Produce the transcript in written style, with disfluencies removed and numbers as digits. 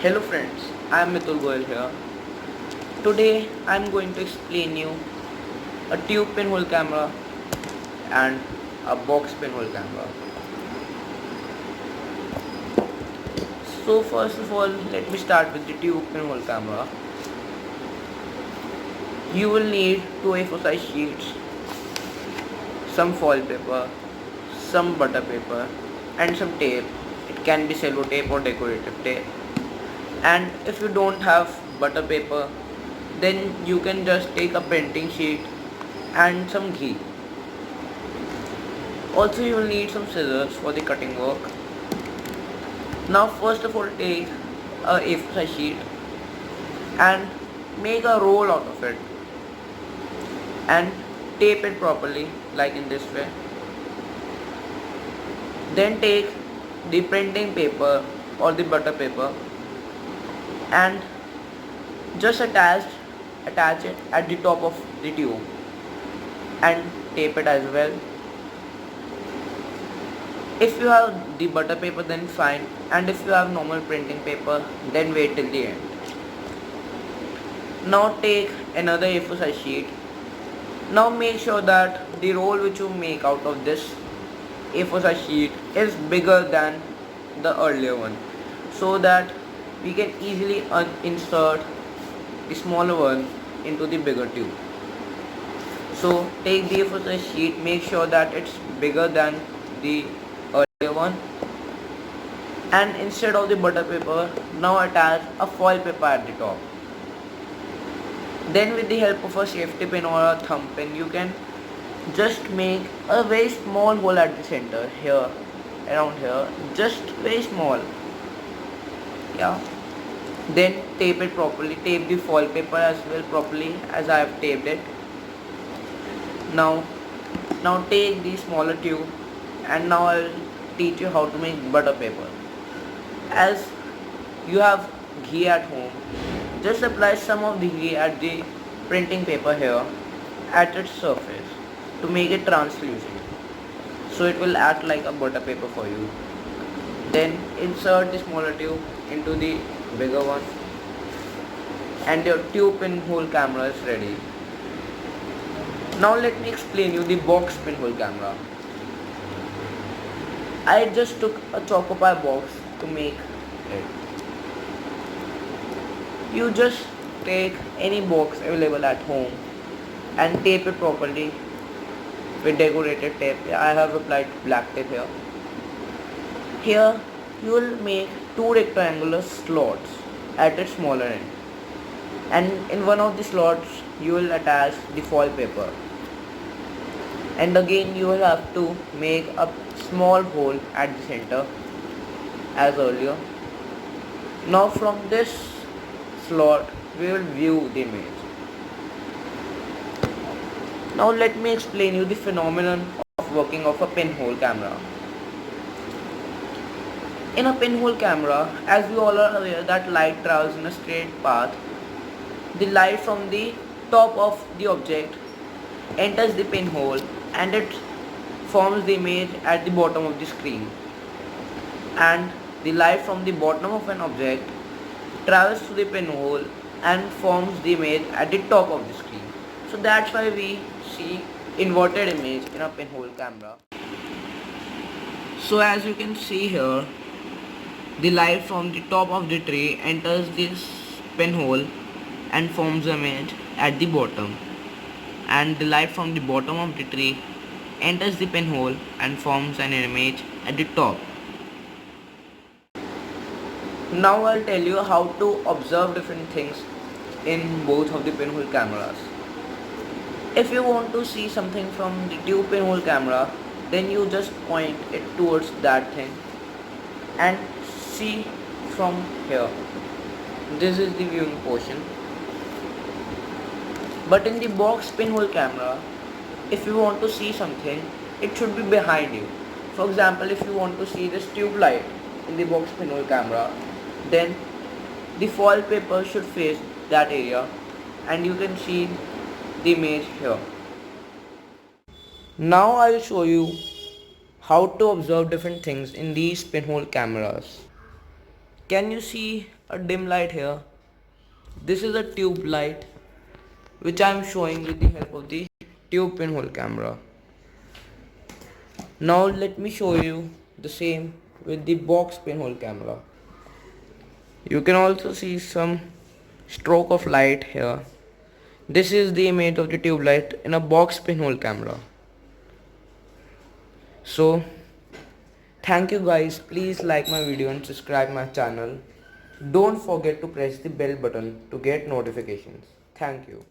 Hello friends, I am Mitul Goyal here. Today I am going to explain you a tube pinhole camera and a box pinhole camera. So first of all, let me start with the tube pinhole camera. You will need two A4 size sheets, some foil paper, some butter paper and some tape. It can be cello tape or decorative tape. And if you don't have butter paper, then you can just take a printing sheet and some ghee. Also you will need some scissors for the cutting work. Now first of all, take a A4 size sheet and make a roll out of it and tape it properly like in this way. Then take the printing paper or the butter paper and just attach it at the top of the tube and tape it as well. If you have the butter paper, then fine, and if you have normal printing paper, then wait till the end. Now take another A4 size sheet. Now make sure that the roll which you make out of this A4 size sheet is bigger than the earlier one, so that we can easily insert the smaller one into the bigger tube. So take the A4 size sheet, make sure that it's bigger than the earlier one, and instead of the butter paper, now attach a foil paper at the top. Then with the help of a safety pin or a thumb pin, you can just make a very small hole at the center here, around here, just very small. Yeah. Then tape it properly, tape the foil paper as well properly as I have taped it. Now take the smaller tube and now I will teach you how to make butter paper. As you have ghee at home, just apply some of the ghee at the printing paper here at its surface to make it translucent, so it will act like a butter paper for you. Then insert the smaller tube into the bigger one and your tube pinhole camera is ready. Now let me explain you the box pinhole camera. I just took a Choco Pie box to make it. You just take any box available at home and tape it properly with decorated tape. I have applied black tape here. Here you will make two rectangular slots at its smaller end, and in one of the slots you will attach the foil paper, and again you will have to make a small hole at the center as earlier. Now from this slot we will view the image. Now let me explain you the phenomenon of working of a pinhole camera. In a pinhole camera, as we all are aware that light travels in a straight path, the light from the top of the object enters the pinhole and it forms the image at the bottom of the screen, and the light from the bottom of an object travels to the pinhole and forms the image at the top of the screen. So that's why we see inverted image in a pinhole camera. So as you can see here, the light from the top of the tree enters this pinhole and forms an image at the bottom, and the light from the bottom of the tree enters the pinhole and forms an image at the top. Now I'll tell you how to observe different things in both of the pinhole cameras. If you want to see something from the tube pinhole camera, then you just point it towards that thing and see from here. This is the viewing portion. But in the box pinhole camera, if you want to see something, it should be behind you. For example, if you want to see this tube light in the box pinhole camera, then the foil paper should face that area and you can see the image here. Now I will show you how to observe different things in these pinhole cameras. can you see a dim light here? This is a tube light which I am showing with the help of the tube pinhole camera. Now let me show you the same with the box pinhole camera. You can also see some stroke of light here. This is the image of the tube light in a box pinhole camera. So thank you guys, please like my video and subscribe my channel. Don't forget to press the bell button to get notifications. Thank you.